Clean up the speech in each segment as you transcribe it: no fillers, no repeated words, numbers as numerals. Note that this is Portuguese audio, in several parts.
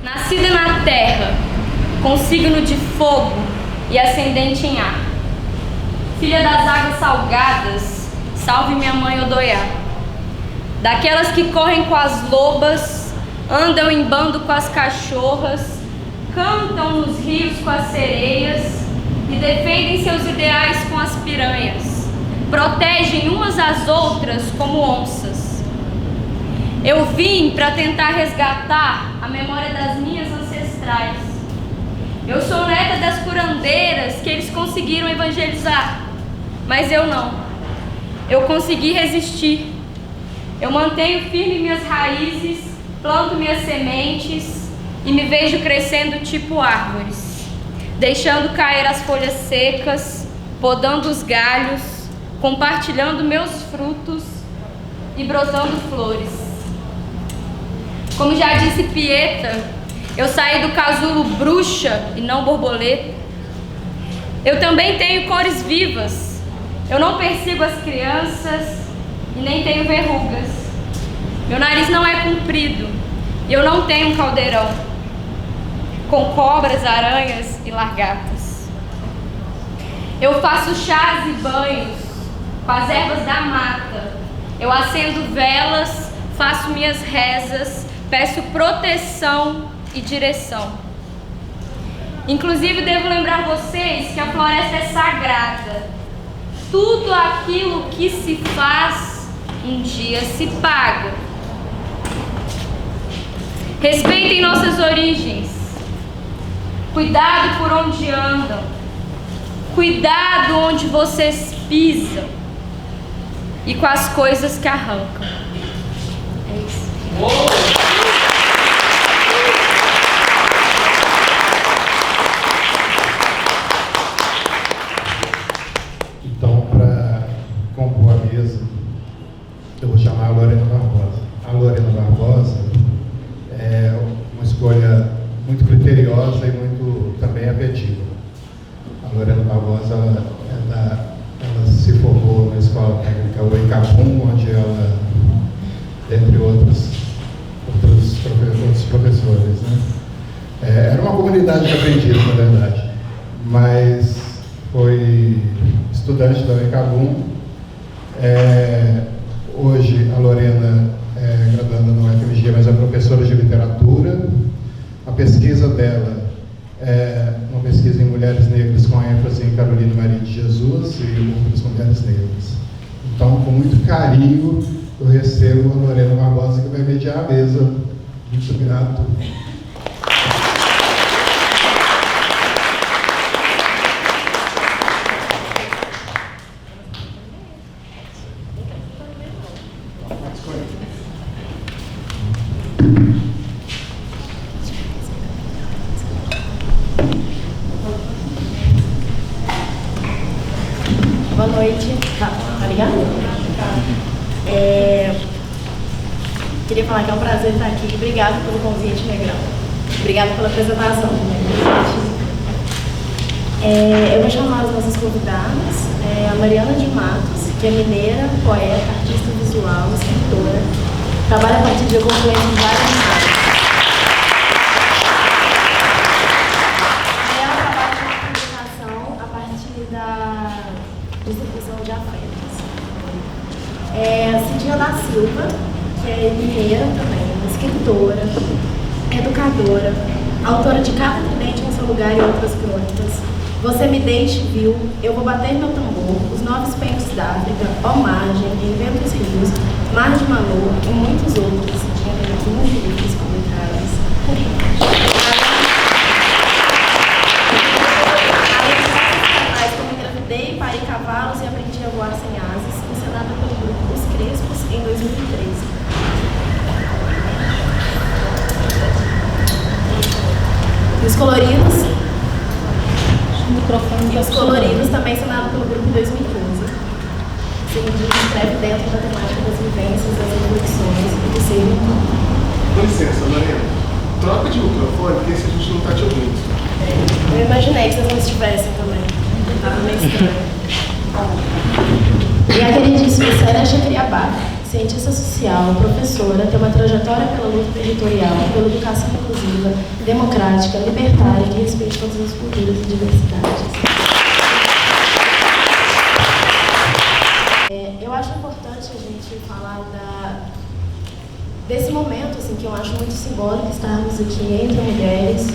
Nascida na terra, com signo de fogo e ascendente em ar. Filha das águas salgadas, salve minha mãe Odoiá. Daquelas que correm com as lobas, andam em bando com as cachorras, cantam nos rios com as sereias e defendem seus ideais com as piranhas. Protegem umas às outras como onças. Eu vim para tentar resgatar a memória das minhas ancestrais. Eu sou neta das curandeiras que eles conseguiram evangelizar, mas eu não. Eu consegui resistir. Eu mantenho firme minhas raízes, planto minhas sementes e me vejo crescendo tipo árvores, deixando cair as folhas secas, podando os galhos, compartilhando meus frutos e brotando flores. Como já disse Pieta, eu saí do casulo bruxa e não borboleta. Eu também tenho cores vivas. Eu não persigo as crianças e nem tenho verrugas. Meu nariz não é comprido e eu não tenho um caldeirão com cobras, aranhas e lagartas. Eu faço chás e banhos com as ervas da mata. Eu acendo velas, faço minhas rezas, peço proteção e direção. Inclusive, devo lembrar vocês que a floresta é sagrada. Tudo aquilo que se faz, um dia se paga. Respeitem nossas origens. Cuidado por onde andam. Cuidado onde vocês pisam. E com as coisas que arrancam. É isso. Então, para compor a mesa, eu vou chamar a Lorena Barbosa. A Lorena Barbosa é uma escolha muito criteriosa e muito também afetiva. A Lorena Barbosa, ela se formou na Escola Técnica Oicapum, onde ela, entre outros professores, né? Era uma comunidade de aprendiz, na verdade, mas foi estudante da Oicapum. Hoje a Lorena é graduanda no UFMG, mas é professora de literatura. A pesquisa dela é uma pesquisa em mulheres negras com ênfase em Carolina Maria de Jesus e outras mulheres negras. Então, com muito carinho, eu recebo a Lorena Barbosa, que vai mediar a mesa. Muito grato. Boa noite. Tá ligado? Queria falar que é um prazer estar aqui. Obrigada pelo convite, Negrão. Obrigada pela apresentação. Eu vou chamar as nossas convidadas. A Mariana de Matos, que é mineira, poeta, artista visual, escritora. Trabalha a partir de confluência em várias áreas. Ela trabalha com comunicação a partir da distribuição de afetos. Cidinha da Silva, que é mineira também, escritora, educadora, autora de Cada Tridente em Seu Lugar e Outras Crônicas, Você Me Deixe, Viu, Eu Vou Bater Meu Tambor, Os Nove Espelhos da África, Ó Margem, Inventa os Rios, Mar de Manor e muitos outros. Cidinha tem aqui muitos livros publicados. Como Engravidei, Parei Cavalos e Aprendi a Voar Sem Asas, encenada pelo grupo Os Crespos em 2013. Os Coloridos também encenado pelo grupo em 2015. Segundo escreve dentro da temática das vivências, das reflexões e do ser humano. Com licença, Lorena. Troca de microfone, porque se a gente não está te ouvindo. Eu imaginei que vocês não estivessem também. Estava meio estranho. E a queridíssima Célia Checriabá, cientista social, professora, tem uma trajetória pela luta territorial, pela educação inclusiva, democrática, libertária, que respeite todas as culturas e diversidades. Eu acho importante a gente falar desse momento, assim, que eu acho muito simbólico, estarmos aqui entre mulheres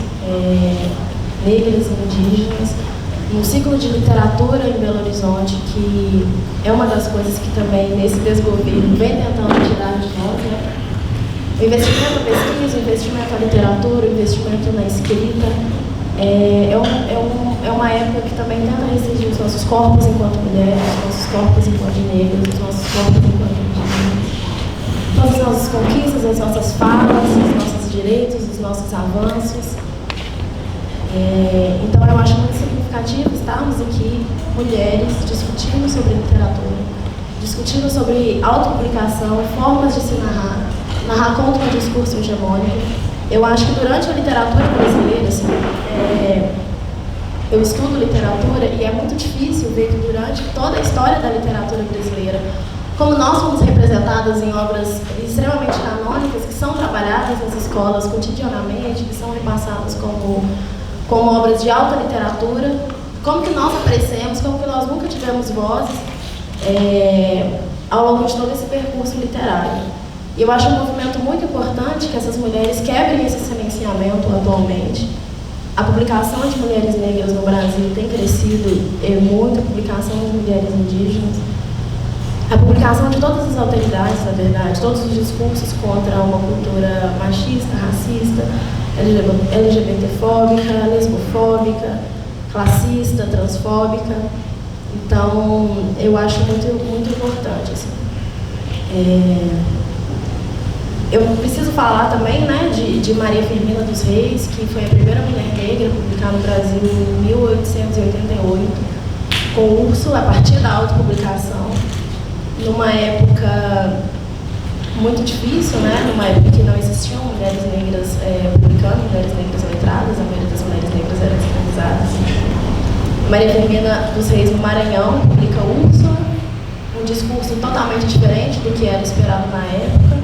negras e indígenas, num ciclo de literatura em Belo Horizonte, que é uma das coisas que também, nesse desgoverno, vem tentando tirar de nós, né? O investimento à pesquisa, o investimento à literatura, o investimento na escrita, é uma época que também tenta restringir os nossos corpos enquanto mulheres, os nossos corpos enquanto negros, os nossos corpos enquanto indígenas. Todas as nossas conquistas, as nossas falas, os nossos direitos, os nossos avanços. Então eu acho muito significativo estarmos aqui, mulheres, discutindo sobre literatura, discutindo sobre autopublicação, formas de se narrar contra um discurso hegemônico. Eu acho que durante a literatura brasileira, assim, eu estudo literatura e é muito difícil ver que durante toda a história da literatura brasileira, como nós fomos representadas em obras extremamente canônicas, que são trabalhadas nas escolas cotidianamente, que são repassadas como obras de alta literatura, como que nós aparecemos, como que nós nunca tivemos vozes ao longo de todo esse percurso literário. E eu acho um movimento muito importante que essas mulheres quebrem esse silenciamento atualmente. A publicação de mulheres negras no Brasil tem crescido muito, a publicação de mulheres indígenas, a publicação de todas as autoridades, na verdade, todos os discursos contra uma cultura machista, racista, LGBTfóbica, lesbofóbica, classista, transfóbica. Então, eu acho muito importante. Assim. Eu preciso falar também, né, de Maria Firmina dos Reis, que foi a primeira mulher negra a publicar no Brasil em 1888, com Úrsula, a partir da autopublicação, numa época muito difícil, né? Numa época que não existiam mulheres negras publicando, mulheres negras letradas, a maioria das mulheres negras eram escravizadas. Maria Firmina dos Reis, no Maranhão, publica Úrsula, um discurso totalmente diferente do que era esperado na época.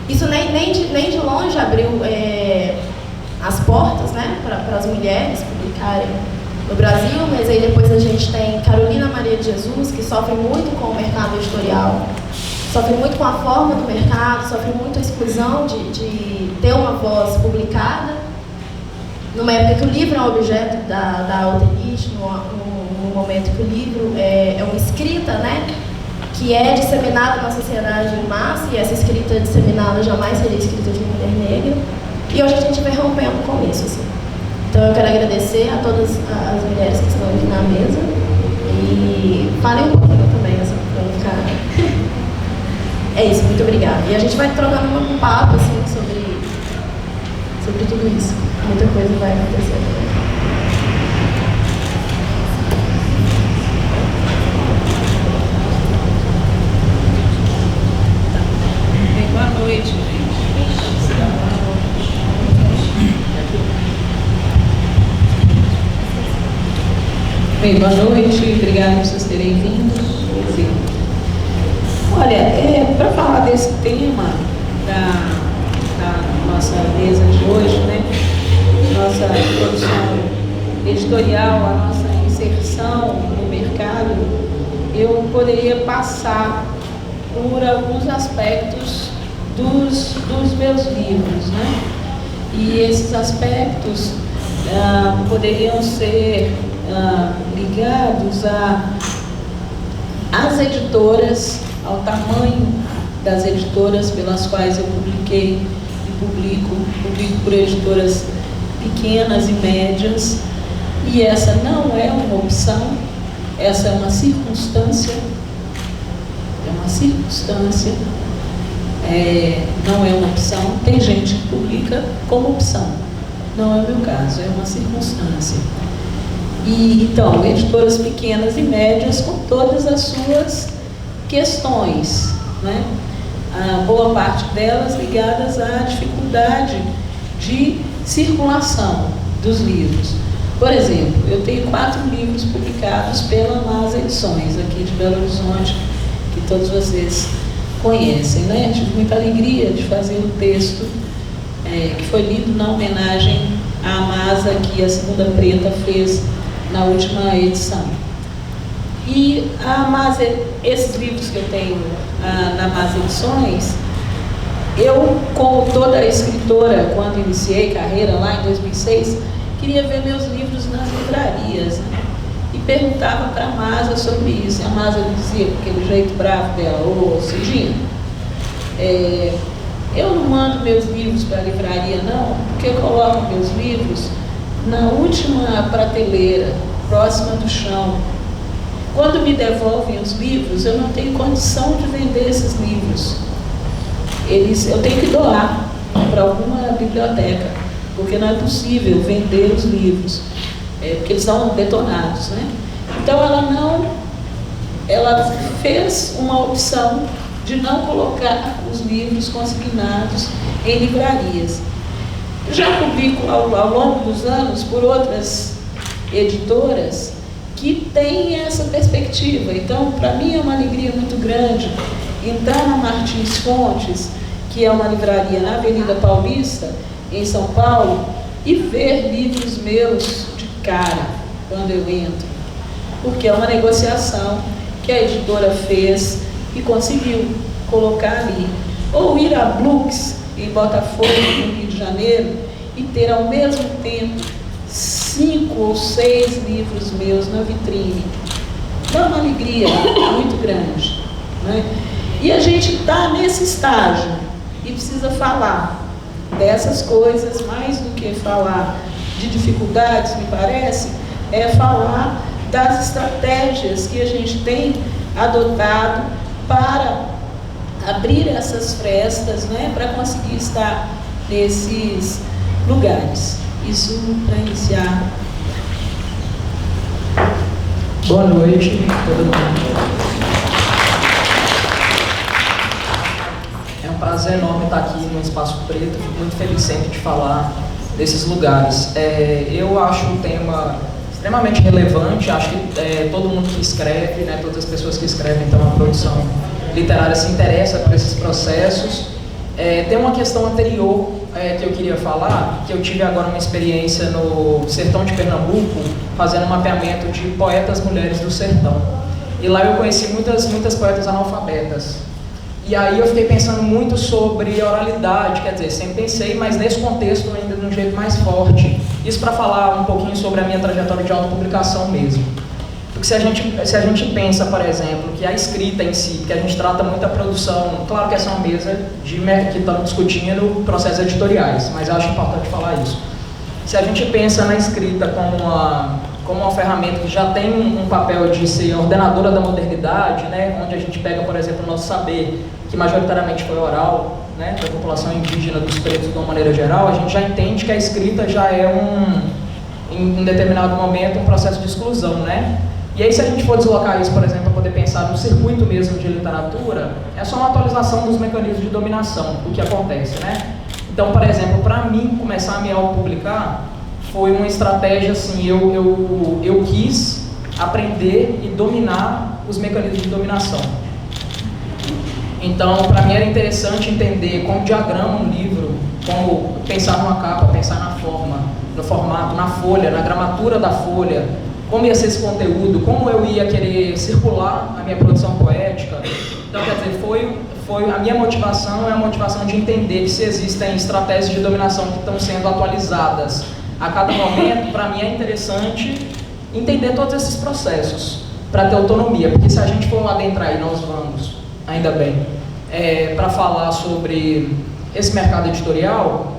Isso nem de longe abriu as portas, né, para as mulheres publicarem no Brasil, mas aí depois a gente tem Carolina Maria de Jesus, que sofre muito com o mercado editorial, sofre muito com a forma do mercado, sofre muito a exclusão de ter uma voz publicada, numa época que o livro é um objeto da alta elite, num momento que o livro é uma escrita, né, que é disseminada na sociedade em massa, e essa escrita disseminada jamais seria escrita de uma mulher negra, e hoje a gente vai rompendo com isso, assim. Então eu quero agradecer a todas as mulheres que estão aqui na mesa, e falem um pouquinho também, assim, para não ficar... É isso, muito obrigada. E a gente vai trocando um papo, assim, sobre tudo isso. Muita coisa vai acontecer também. Boa noite, gente. Bem, boa noite, obrigada por vocês terem vindo. Olha, para falar desse tema da nossa mesa de hoje, né? Nossa produção editorial, a nossa inserção no mercado, eu poderia passar por alguns aspectos dos meus livros, né? E esses aspectos poderiam ser ligados às editoras, ao tamanho das editoras pelas quais eu publiquei e publico por editoras pequenas e médias, e essa não é uma opção, essa é uma circunstância, não é uma opção. Tem gente que publica como opção, não é o meu caso, é uma circunstância. E então, editoras pequenas e médias com todas as suas questões, né? A boa parte delas ligadas à dificuldade de circulação dos livros. Por exemplo, eu tenho 4 livros publicados pela Mas Edições, aqui de Belo Horizonte, que todos vocês conhecem, né? Tive muita alegria de fazer o texto que foi lido na homenagem à Amasa que a Segunda Preta fez na última edição. E a Amasa, esses livros que eu tenho na Amasa Edições, eu, como toda escritora, quando iniciei carreira lá em 2006, queria ver meus livros nas livrarias, né? E perguntava para a Amasa sobre isso. E a Amasa dizia, com aquele jeito bravo dela: ô Cidinha, eu não mando meus livros para a livraria, não, porque eu coloco meus livros na última prateleira, próxima do chão. Quando me devolvem os livros, eu não tenho condição de vender esses livros. Eu tenho que doar para alguma biblioteca, porque não é possível vender os livros, porque eles são detonados, né? Então ela fez uma opção de não colocar os livros consignados em livrarias. Já publico ao longo dos anos por outras editoras que têm essa perspectiva. Então, para mim é uma alegria muito grande entrar na Martins Fontes, que é uma livraria na Avenida Paulista, em São Paulo, e ver livros meus de cara quando eu entro, porque é uma negociação que a editora fez e conseguiu colocar ali. Ou ir a Blux, em Botafogo, no Rio de Janeiro, e ter ao mesmo tempo 5 ou 6 livros meus na vitrine. Dá uma alegria muito grande, né? E a gente está nesse estágio e precisa falar dessas coisas, mais do que falar de dificuldades, me parece, é falar das estratégias que a gente tem adotado para abrir essas frestas, né, para conseguir estar nesses lugares. Isso para iniciar. Boa noite, todo mundo. É um prazer enorme estar aqui no Espaço Preto. Fico muito feliz sempre de falar desses lugares. Eu acho um tema extremamente relevante. Acho que todo mundo que escreve, né, todas as pessoas que escrevem, então, a produção literária se interessa por esses processos. Tem uma questão anterior que eu queria falar, que eu tive agora uma experiência no sertão de Pernambuco, fazendo um mapeamento de poetas mulheres do sertão. E lá eu conheci muitas poetas analfabetas. E aí eu fiquei pensando muito sobre oralidade, quer dizer, sempre pensei, mas nesse contexto ainda de um jeito mais forte. Isso para falar um pouquinho sobre a minha trajetória de autopublicação mesmo. Porque se a gente pensa, por exemplo, que a escrita em si, que a gente trata muito a produção, claro que essa é uma mesa que estamos discutindo processos editoriais, mas eu acho importante falar isso. Se a gente pensa na escrita como uma ferramenta que já tem um papel de ser ordenadora da modernidade, né, onde a gente pega, por exemplo, o nosso saber, que majoritariamente foi oral, né, da população indígena, dos pretos de uma maneira geral, a gente já entende que a escrita já é em determinado momento, um processo de exclusão, né? E aí, se a gente for deslocar isso, por exemplo, para poder pensar no circuito mesmo de literatura, é só uma atualização dos mecanismos de dominação, o que acontece, né? Então, por exemplo, para mim, começar a me autopublicar foi uma estratégia, assim, eu quis aprender e dominar os mecanismos de dominação. Então, para mim era interessante entender como diagrama um livro, como pensar numa capa, pensar na forma, no formato, na folha, na gramatura da folha, como ia ser esse conteúdo, como eu ia querer circular a minha produção poética. Então, quer dizer, foi a minha motivação é a motivação de entender que se existem estratégias de dominação que estão sendo atualizadas a cada momento. Para mim é interessante entender todos esses processos para ter autonomia, porque se a gente for adentrar, e nós vamos, ainda bem, para falar sobre esse mercado editorial,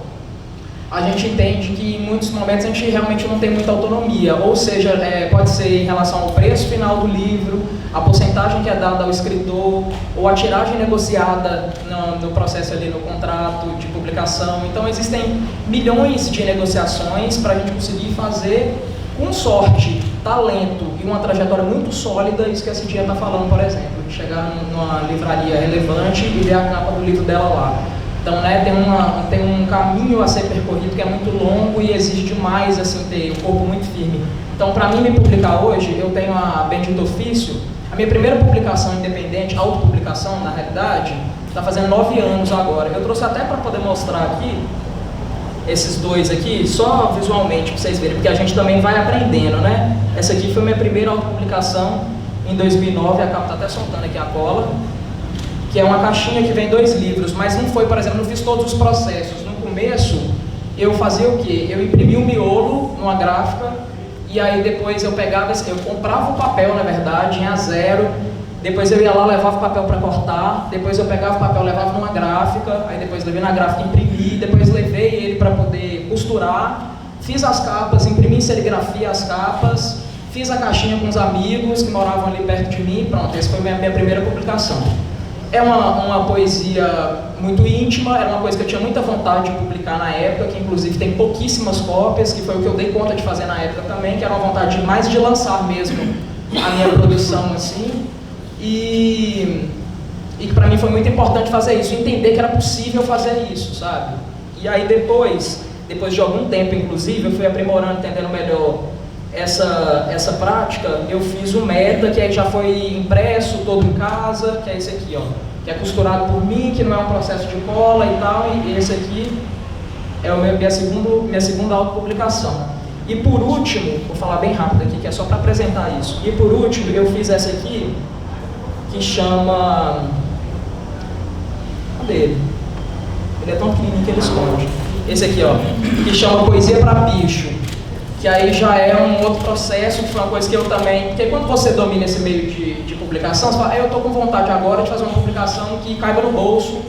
a gente entende que em muitos momentos a gente realmente não tem muita autonomia, ou seja, pode ser em relação ao preço final do livro, a porcentagem que é dada ao escritor, ou a tiragem negociada no processo ali no contrato de publicação. Então existem milhões de negociações para a gente conseguir fazer, com sorte, talento e uma trajetória muito sólida, isso que a Cidinha está falando, por exemplo, de chegar numa livraria relevante e ver a capa do livro dela lá. Então, né, tem um caminho a ser percorrido que é muito longo e exige demais, assim, ter o corpo muito firme Então, para mim me publicar hoje, eu tenho a Bendito Ofício, a minha primeira publicação independente, autopublicação, na realidade, está fazendo 9 anos agora. Eu trouxe até para poder mostrar aqui, esses dois aqui, só visualmente, para vocês verem, porque a gente também vai aprendendo, né? Essa aqui foi minha primeira autopublicação em 2009, a capa está até soltando aqui a cola, que é uma caixinha que vem 2 livros, mas não foi, por exemplo, não fiz todos os processos. No começo, eu fazia o quê? Eu imprimia um miolo numa gráfica, e aí depois eu pegava, eu comprava o papel, na verdade, em A0, depois eu ia lá, levava o papel para cortar, depois eu pegava o papel, levava numa gráfica, aí depois levei na gráfica, imprimi, depois levei ele para poder costurar, fiz as capas, imprimi em serigrafia as capas, fiz a caixinha com os amigos que moravam ali perto de mim, pronto, essa foi minha primeira publicação. É uma poesia muito íntima, era uma coisa que eu tinha muita vontade de publicar na época, que inclusive tem pouquíssimas cópias, que foi o que eu dei conta de fazer na época também, que era uma vontade mais de lançar mesmo a minha produção assim, e que para mim foi muito importante fazer isso, entender que era possível fazer isso, sabe? E aí depois de algum tempo inclusive, eu fui aprimorando, entendendo melhor essa prática, eu fiz o Meta, que aí já foi impresso todo em casa, que é esse aqui, ó, que é costurado por mim, que não é um processo de cola e tal, e esse aqui é minha segunda autopublicação. E por último, vou falar bem rápido aqui, que é só para apresentar isso, e por último eu fiz essa aqui, que chama... Cadê ele? Ele é tão pequenininho que ele esconde. Esse aqui, ó, que chama Poesia para Bicho, que aí já é um outro processo, que foi uma coisa que eu também... Porque quando você domina esse meio de publicação, você fala, eu estou com vontade agora de fazer uma publicação que caiba no bolso,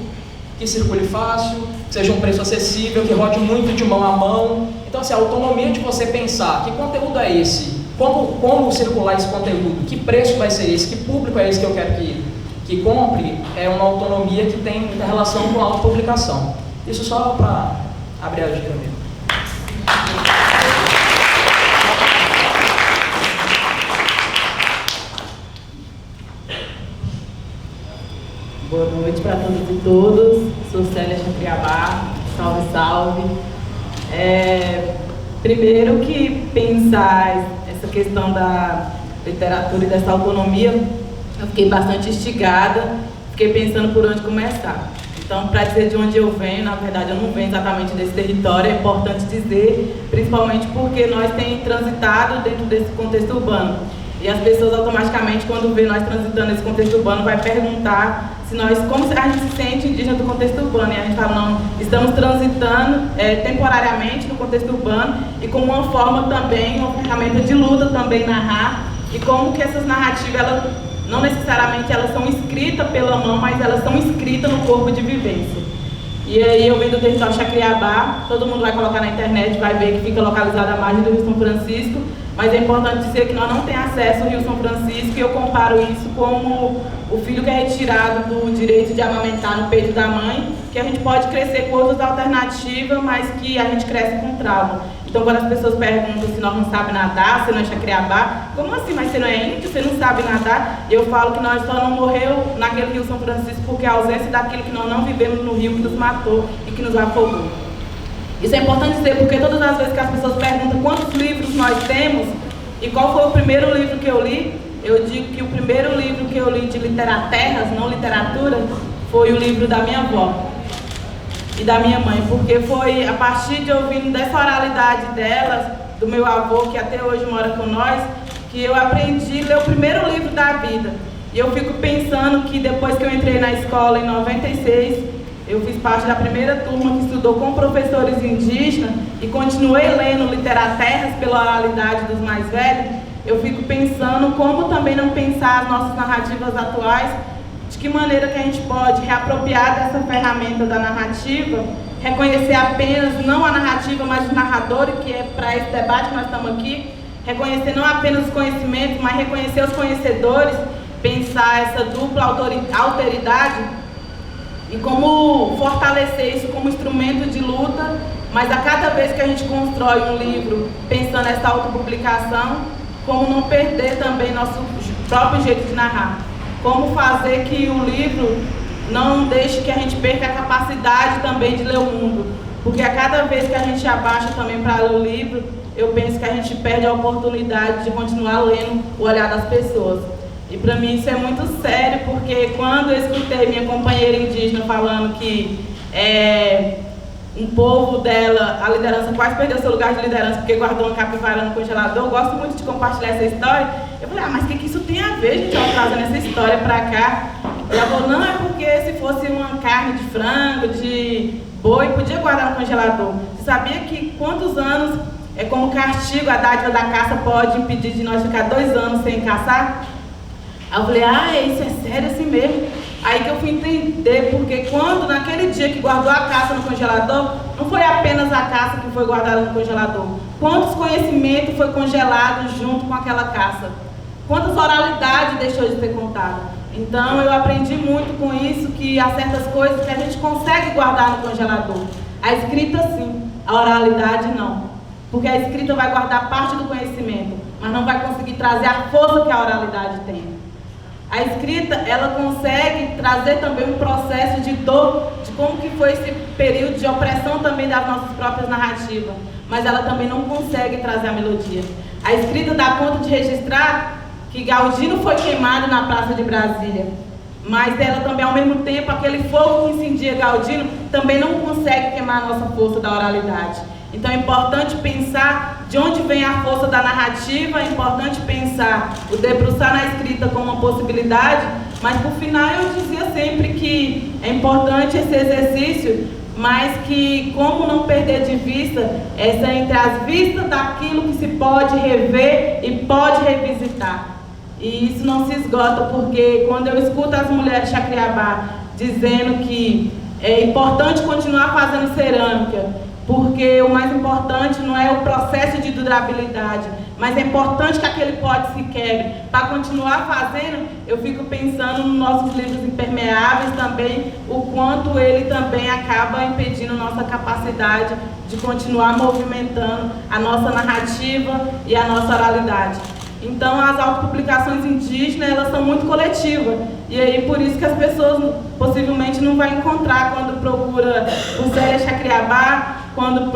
que circule fácil, que seja um preço acessível, que rode muito de mão a mão. Então, assim, a autonomia de você pensar, que conteúdo é esse? Como circular esse conteúdo? Que preço vai ser esse? Que público é esse que eu quero que compre? É uma autonomia que tem muita relação com a autopublicação. Isso só para abrir a dica mesmo. Boa noite para todos e todas. Sou Célia Chacriabá. Salve, salve. Primeiro que pensar essa questão da literatura e dessa autonomia, eu fiquei bastante instigada, fiquei pensando por onde começar. Então, para dizer de onde eu venho, na verdade eu não venho exatamente desse território, é importante dizer, principalmente porque nós temos transitado dentro desse contexto urbano. E as pessoas automaticamente, quando vê nós transitando nesse contexto urbano, vai perguntar se nós, como a gente se sente indígena do contexto urbano. E a gente fala, não, estamos transitando temporariamente no contexto urbano e como uma forma também, uma ferramenta de luta também narrar, e como que essas narrativas, elas, não necessariamente elas são escritas pela mão, mas elas são escritas no corpo de vivência. E aí eu venho do território Chacriabá, todo mundo vai colocar na internet, vai ver que fica localizado à margem do Rio São Francisco, mas é importante dizer que nós não temos acesso ao Rio São Francisco, e eu comparo isso como o filho que é retirado do direito de amamentar no peito da mãe, que a gente pode crescer com outras alternativas, mas que a gente cresce com trauma. Então, quando as pessoas perguntam se nós não sabemos nadar, se não é Chacriabá, como assim? Mas você não é índio, você não sabe nadar? Eu falo que nós só não morreu naquele Rio São Francisco porque a ausência daquilo que nós não vivemos no rio que nos matou e que nos afogou. Isso é importante dizer porque todas as vezes que as pessoas perguntam quantos livros nós temos e qual foi o primeiro livro que eu li, eu digo que o primeiro livro que eu li de literaterras, não literatura, foi o livro da minha avó e da minha mãe, porque foi a partir de ouvindo dessa oralidade delas, do meu avô, que até hoje mora com nós, que eu aprendi a ler o primeiro livro da vida. E eu fico pensando que depois que eu entrei na escola em 96, eu fiz parte da primeira turma que estudou com professores indígenas e continuei lendo literaterras pela oralidade dos mais velhos. Eu fico pensando como também não pensar as nossas narrativas atuais, de que maneira que a gente pode reapropriar dessa ferramenta da narrativa, reconhecer apenas, não a narrativa, mas o narrador, que é para esse debate que nós estamos aqui, reconhecer não apenas os conhecimentos, mas reconhecer os conhecedores, pensar essa dupla alteridade e como fortalecer isso como instrumento de luta, mas a cada vez que a gente constrói um livro pensando nessa autopublicação, como não perder também nosso próprio jeito de narrar. Como fazer que o livro não deixe que a gente perca a capacidade também de ler o mundo. Porque a cada vez que a gente abaixa também para ler o livro, eu penso que a gente perde a oportunidade de continuar lendo o olhar das pessoas. E para mim isso é muito sério, porque quando eu escutei minha companheira indígena falando que um povo dela, a liderança quase perdeu seu lugar de liderança porque guardou uma capivara no congelador, eu gosto muito de compartilhar essa história. Eu falei, mas o que isso tem a ver, gente, ela trazendo essa história para cá? E ela falou, não, é porque se fosse uma carne de frango, de boi, podia guardar no congelador. Você sabia que quantos anos, como castigo, a dádiva da caça pode impedir de nós ficar 2 anos sem caçar? Aí eu falei, isso é sério assim mesmo? Aí que eu fui entender, porque quando, naquele dia que guardou a caça no congelador, não foi apenas a caça que foi guardada no congelador. Quantos conhecimentos foi congelado junto com aquela caça? Quantas oralidades deixou de ser contada? Então eu aprendi muito com isso, que há certas coisas que a gente consegue guardar no congelador. A escrita sim, a oralidade não. Porque a escrita vai guardar parte do conhecimento, mas não vai conseguir trazer a força que a oralidade tem. A escrita, ela consegue trazer também um processo de dor, de como que foi esse período de opressão também das nossas próprias narrativas, mas ela também não consegue trazer a melodia. A escrita dá conta de registrar que Galdino foi queimado na Praça de Brasília, mas ela também, ao mesmo tempo, aquele fogo que incendia Galdino também não consegue queimar a nossa força da oralidade. Então é importante pensar de onde vem a força da narrativa, é importante pensar o debruçar na escrita como uma possibilidade, mas por final eu dizia sempre que é importante esse exercício, mas que como não perder de vista essa entre as vistas daquilo que se pode rever e pode revisitar. E isso não se esgota, porque quando eu escuto as mulheres Chacriabá dizendo que é importante continuar fazendo cerâmica, porque o mais importante não é o processo de durabilidade, mas é importante que aquele pote se quebre. Para continuar fazendo, eu fico pensando nos nossos livros impermeáveis também, o quanto ele também acaba impedindo nossa capacidade de continuar movimentando a nossa narrativa e a nossa oralidade. Então, as autopublicações indígenas, elas são muito coletivas. E aí, por isso que as pessoas possivelmente não vão encontrar quando procura por Célia Chacriabá, quando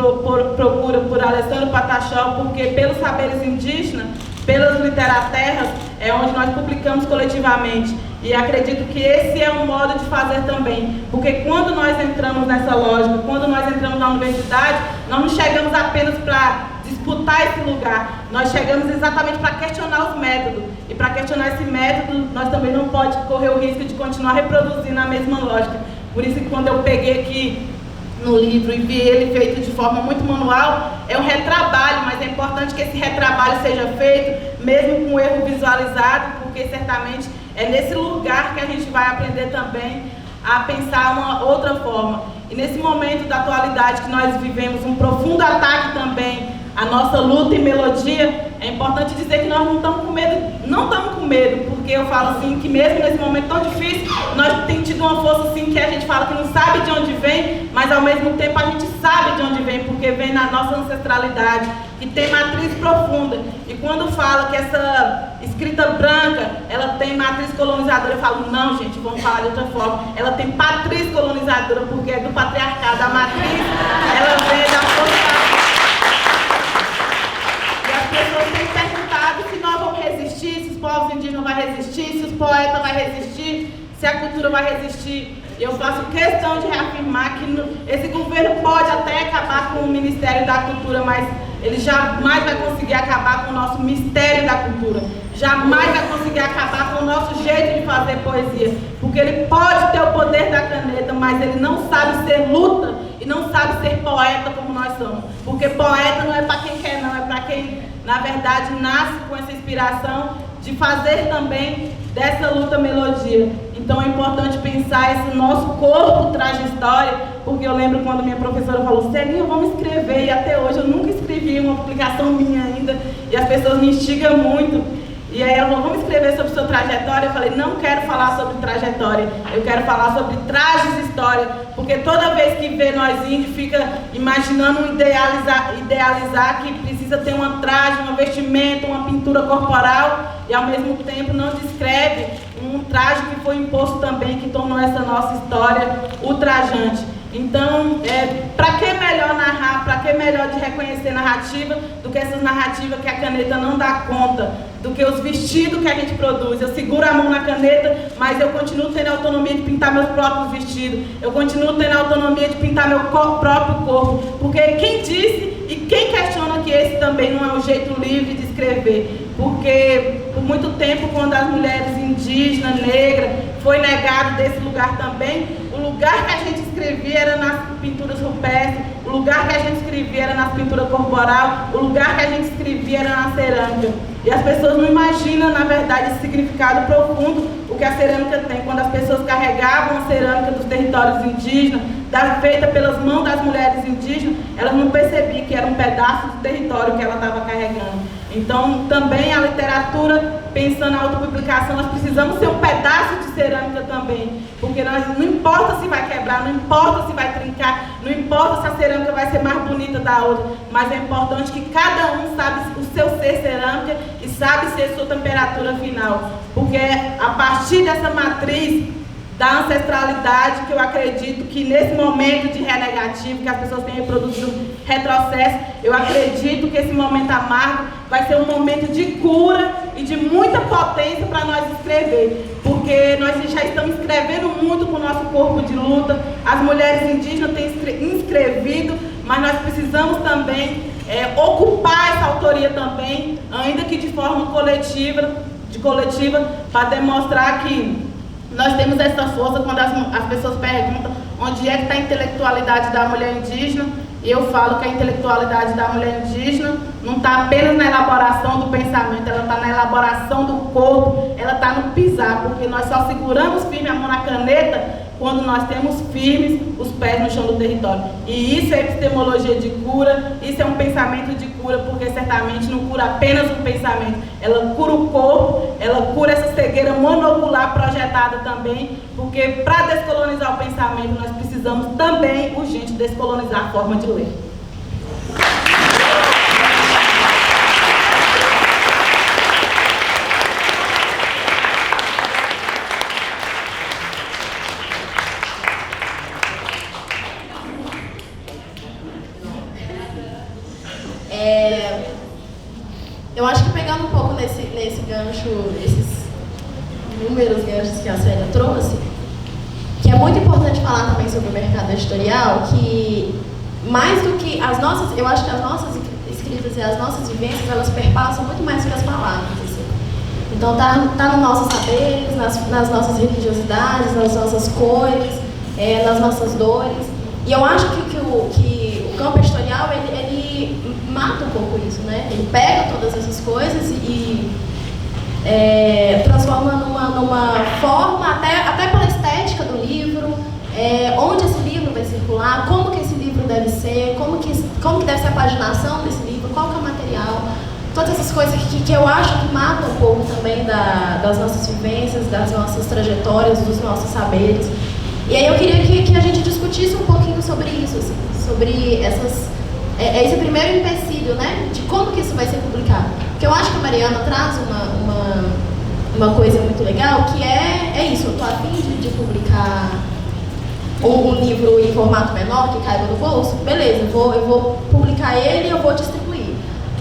procura por Alessandro Pataxó, porque pelos saberes indígenas, pelas literaterras, é onde nós publicamos coletivamente. E acredito que esse é um modo de fazer também. Porque quando nós entramos nessa lógica, quando nós entramos na universidade, nós não chegamos apenas para disputar esse lugar, nós chegamos exatamente para questionar os métodos. E para questionar esse método, nós também não podemos correr o risco de continuar reproduzindo a mesma lógica. Por isso que quando eu peguei aqui no livro e vi ele feito de forma muito manual, é um retrabalho, mas é importante que esse retrabalho seja feito, mesmo com o erro visualizado, porque certamente é nesse lugar que a gente vai aprender também a pensar uma outra forma. E nesse momento da atualidade que nós vivemos um profundo ataque também à nossa luta e melodia, é importante dizer que nós não estamos com medo, porque eu falo assim, que mesmo nesse momento tão difícil, nós temos tido uma força assim, que a gente fala que não sabe de onde vem, mas ao mesmo tempo a gente sabe de onde vem, porque vem na nossa ancestralidade, que tem matriz profunda. E quando fala que essa escrita branca, ela tem matriz colonizadora, eu falo, não gente, vamos falar de outra forma, ela tem patriz colonizadora, porque é do patriarcado, a matriz, ela vem da força. As pessoas têm perguntado se nós vamos resistir, se os povos indígenas vão resistir, se os poetas vão resistir, se a cultura vai resistir. E eu faço questão de reafirmar que esse governo pode até acabar com o Ministério da Cultura, mas ele jamais vai conseguir acabar com o nosso mistério da cultura. Jamais vai conseguir acabar com o nosso jeito de fazer poesia. Porque ele pode ter o poder da caneta, mas ele não sabe ser luta e não sabe ser poeta como nós somos. Porque poeta não é para quem quer não, é para quem, na verdade, nasce com essa inspiração de fazer também dessa luta melodia. Então é importante pensar esse nosso corpo traz história, porque eu lembro quando minha professora falou, Celinha, vamos escrever, e até hoje eu nunca escrevi uma publicação minha ainda, e as pessoas me instigam muito. E aí ela falou, vamos escrever sobre sua trajetória? Eu falei, não quero falar sobre trajetória, eu quero falar sobre trajes história, porque toda vez que vê nós índios, fica imaginando idealizar que precisa ter uma traje, uma vestimenta, uma pintura corporal, e ao mesmo tempo não descreve um traje que foi imposto também, que tornou essa nossa história ultrajante. Então, para que melhor narrar, para que melhor de reconhecer narrativa do que essas narrativas que a caneta não dá conta, do que os vestidos que a gente produz. Eu seguro a mão na caneta, mas eu continuo tendo a autonomia de pintar meus próprios vestidos. Eu continuo tendo a autonomia de pintar meu próprio corpo. Porque quem disse e quem questiona que esse também não é um jeito livre de escrever? Porque por muito tempo, quando as mulheres indígenas, negras, foi negado desse lugar também, o lugar que a gente escrevia era nas pinturas rupestres, o lugar que a gente escrevia era nas pinturas corporal, o lugar que a gente escrevia era na cerâmica. E as pessoas não imaginam, na verdade, esse significado profundo, o que a cerâmica tem. Quando as pessoas carregavam a cerâmica dos territórios indígenas, feita pelas mãos das mulheres indígenas, elas não percebiam que era um pedaço do território que ela estava carregando. Então, também a literatura, pensando na autopublicação, nós precisamos ser um pedaço de cerâmica também. Porque não importa se vai quebrar, não importa se vai trincar, não importa se a cerâmica vai ser mais bonita da outra, mas é importante que cada um sabe o seu ser cerâmica e sabe ser sua temperatura final. Porque a partir dessa matriz da ancestralidade, que eu acredito que nesse momento de renegativo, que as pessoas têm reproduzido retrocesso, eu acredito que esse momento amargo vai ser um momento de cura e de muita potência para nós escrever, porque nós já estamos escrevendo muito com o nosso corpo de luta, as mulheres indígenas têm inscrevido, mas nós precisamos também ocupar essa autoria também, ainda que de forma coletiva, para demonstrar que nós temos essa força. Quando as pessoas perguntam onde é que está a intelectualidade da mulher indígena, eu falo que a intelectualidade da mulher indígena não está apenas na elaboração do pensamento, ela está na elaboração do corpo, ela está no pisar, porque nós só seguramos firme a mão na caneta quando nós temos firmes os pés no chão do território. E isso é epistemologia de cura, isso é um pensamento de cura, porque certamente não cura apenas o pensamento, ela cura o corpo, ela cura essa cegueira monocular projetada também, porque para descolonizar o pensamento nós precisamos também, urgente, descolonizar a forma de ler. Eu acho que pegando um pouco nesse gancho, esses inúmeros ganchos que a Célia trouxe, que é muito importante falar também sobre o mercado editorial, que mais do que as nossas, eu acho que as nossas escritas e as nossas vivências, elas perpassam muito mais do que as palavras. Assim. Então tá nos nossos saberes, nas nossas religiosidades, nas nossas cores, nas nossas dores. E eu acho que o campo editorial, ele mata um pouco isso, né? Ele pega todas essas coisas e transforma numa forma, até pela estética do livro, onde esse livro vai circular, como que esse livro deve ser, como que deve ser a paginação desse livro, qual que é o material, todas essas coisas que eu acho que matam um pouco também das nossas vivências, das nossas trajetórias, dos nossos saberes. E aí eu queria que a gente discutisse um pouquinho sobre isso, assim, sobre esse primeiro empecilho, né, de como que isso vai ser publicado. Porque eu acho que a Mariana traz uma coisa muito legal, que é isso, eu estou a fim de publicar um livro em formato menor, que caiba no bolso, beleza, eu vou publicar ele e eu vou distribuir.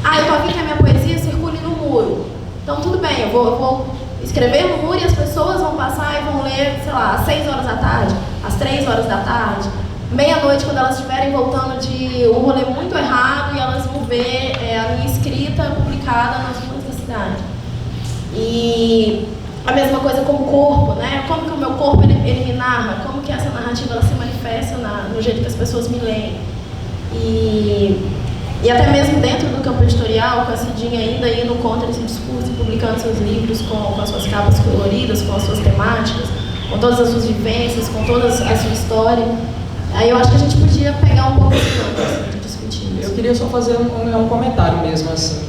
Eu estou a fim que a minha poesia circule no muro. Então tudo bem, eu vou escrever no muro e as pessoas vão passar e vão ler, sei lá, às 6 horas da tarde, às 3 horas da tarde, meia-noite, quando elas estiverem voltando de um rolê muito errado, e elas vão ver a minha escrita publicada nas ruas da cidade. E a mesma coisa com o corpo, né? Como que o meu corpo ele me narra, como que essa narrativa ela se manifesta no jeito que as pessoas me leem. E até mesmo dentro do campo editorial, com a Cidinha ainda indo contra esse discurso, publicando seus livros com as suas capas coloridas, com as suas temáticas, com todas as suas vivências, com toda a sua história. Aí eu acho que a gente podia pegar um pouco assim, de discutir isso. Eu queria só fazer um comentário mesmo, assim,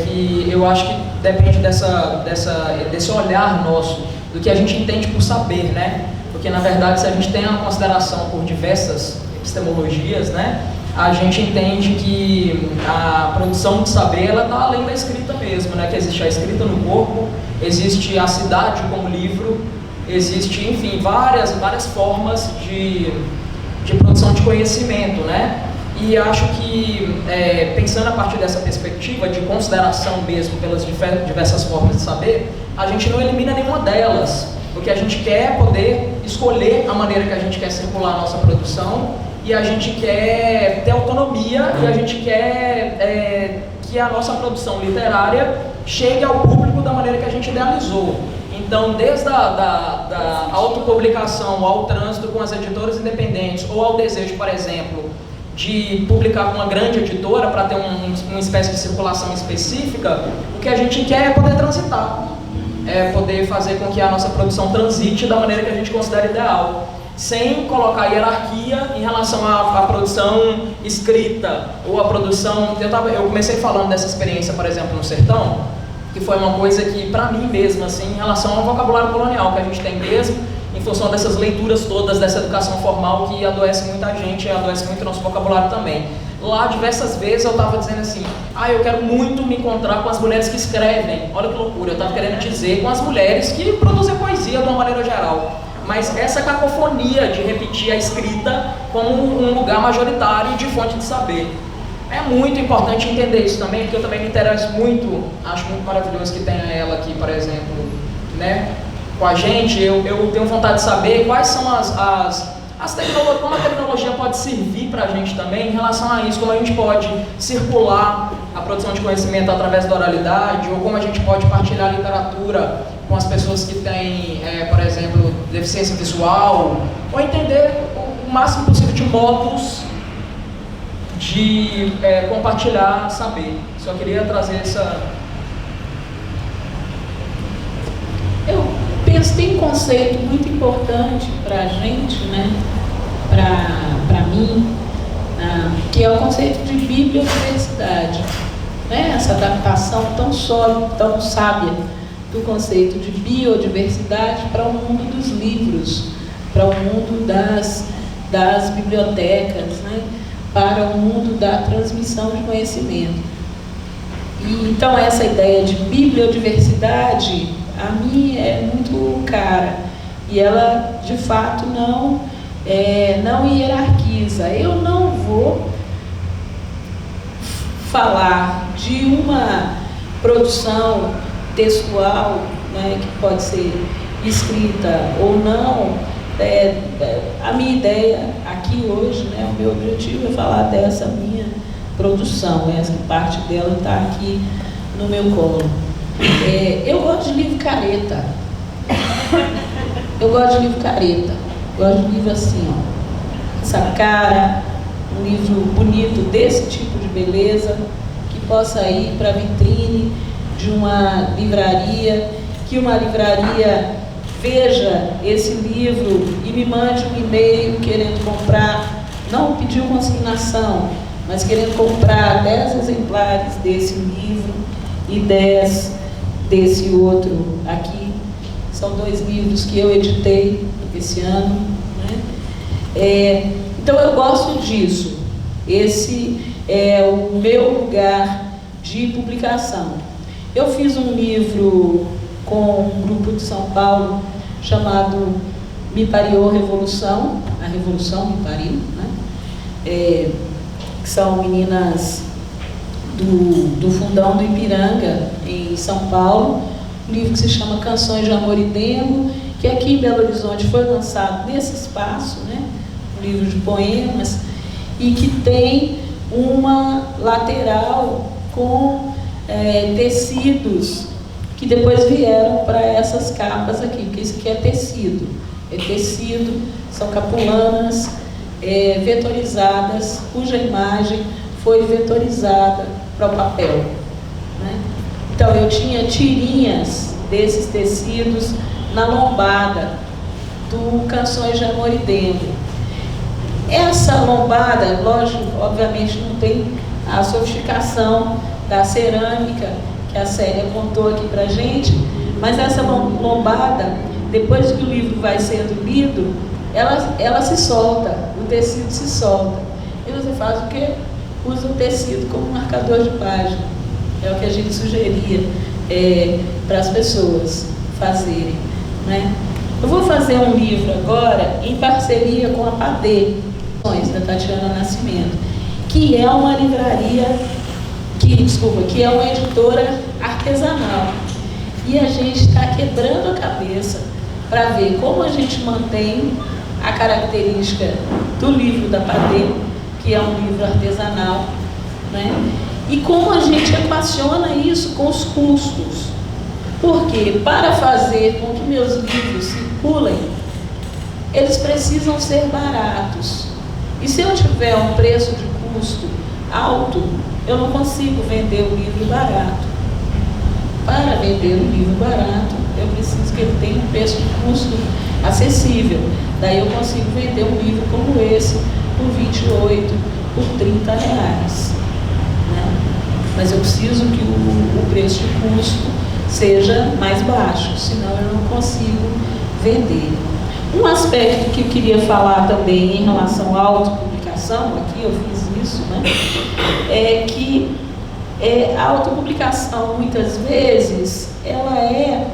que eu acho que depende desse olhar nosso, do que a gente entende por saber, né? Porque, na verdade, se a gente tem uma consideração por diversas epistemologias, né, a gente entende que a produção de saber, ela está além da escrita mesmo, né? Que existe a escrita no corpo, existe a cidade como livro, existe, enfim, várias formas de de produção de conhecimento, né? E acho que, pensando a partir dessa perspectiva de consideração mesmo pelas diversas formas de saber, a gente não elimina nenhuma delas, porque a gente quer poder escolher a maneira que a gente quer circular a nossa produção, e a gente quer ter autonomia, e a gente quer que a nossa produção literária chegue ao público da maneira que a gente idealizou. Então, desde da autopublicação ao trânsito com as editoras independentes, ou ao desejo, por exemplo, de publicar com uma grande editora para ter uma espécie de circulação específica, o que a gente quer é poder transitar, é poder fazer com que a nossa produção transite da maneira que a gente considera ideal, sem colocar hierarquia em relação à produção escrita ou à produção... Eu comecei falando dessa experiência, por exemplo, no Sertão, que foi uma coisa que, para mim mesmo, assim, em relação ao vocabulário colonial que a gente tem mesmo, em função dessas leituras todas, dessa educação formal que adoece muita gente, adoece muito o nosso vocabulário também. Lá, diversas vezes, eu estava dizendo assim, eu quero muito me encontrar com as mulheres que escrevem. Olha que loucura, eu estava querendo dizer com as mulheres que produzem poesia de uma maneira geral. Mas essa cacofonia de repetir a escrita como um lugar majoritário de fonte de saber. É muito importante entender isso também, porque eu também me interesso muito, acho muito maravilhoso que tenha ela aqui, por exemplo, né? Com a gente, eu tenho vontade de saber quais são as tecnologias, como a tecnologia pode servir para a gente também em relação a isso, como a gente pode circular a produção de conhecimento através da oralidade, ou como a gente pode partilhar literatura com as pessoas que têm, por exemplo, deficiência visual, ou entender o máximo possível de modos de compartilhar saber. Só queria trazer essa... Eu penso que tem um conceito muito importante para a gente, né? Para mim, que é o conceito de bibliodiversidade, né? Essa adaptação tão sólida, tão sábia do conceito de biodiversidade para o mundo dos livros, para o mundo das bibliotecas, né? Para o mundo da transmissão de conhecimento. E, então, essa ideia de bibliodiversidade, a mim é muito cara, e ela de fato não hierarquiza. Eu não vou falar de uma produção textual, né, que pode ser escrita ou não. A minha ideia aqui hoje, né, o meu objetivo é falar dessa minha produção, essa parte dela está aqui no meu colo. Eu gosto de livro careta. Eu gosto de livro careta. Gosto de livro assim, ó, essa cara, um livro bonito desse tipo de beleza, que possa ir para a vitrine de uma livraria, que uma livraria veja esse livro e me mande um e-mail querendo comprar, não pediu consignação, mas querendo comprar 10 exemplares desse livro e 10 desse outro aqui. São 2 livros que eu editei esse ano, né? Então eu gosto disso. Esse é o meu lugar de publicação. Eu fiz um livro com um grupo de São Paulo chamado Me Pariu Revolução, a Revolução Me Pariu, né? Que são meninas do Fundão do Ipiranga, em São Paulo, um livro que se chama Canções de Amor e Dengo, que aqui em Belo Horizonte foi lançado nesse espaço, né? Um livro de poemas, e que tem uma lateral com tecidos que depois vieram para essas capas aqui, porque isso aqui é tecido, são capulanas vetorizadas, cuja imagem foi vetorizada para o papel, né? Então eu tinha tirinhas desses tecidos na lombada do Canções de Amor e Dengo. Essa lombada, lógico, obviamente não tem a sofisticação da cerâmica que a Célia contou aqui pra gente, mas essa lombada, depois que o livro vai sendo lido, ela se solta, o tecido se solta. E você faz o quê? Usa o tecido como marcador de página. É o que a gente sugeria para as pessoas fazerem, né? Eu vou fazer um livro agora em parceria com a Padê. da Tatiana Nascimento, que é uma livraria, que é uma editora artesanal. E a gente está quebrando a cabeça para ver como a gente mantém a característica do livro da Padê, que é um livro artesanal, né? E como a gente equaciona isso com os custos. Porque para fazer com que meus livros circulem, eles precisam ser baratos. E se eu tiver um preço de custo alto, eu não consigo vender o livro barato. Para vender o livro barato, eu preciso que ele tenha um preço de custo acessível. Daí eu consigo vender um livro como esse por 28, por 30 reais. Né? Mas eu preciso que o preço de custo seja mais baixo, senão eu não consigo vender. Um aspecto que eu queria falar também em relação à autopublicação, aqui eu fiz isso, né? É que a autopublicação, muitas vezes, ela é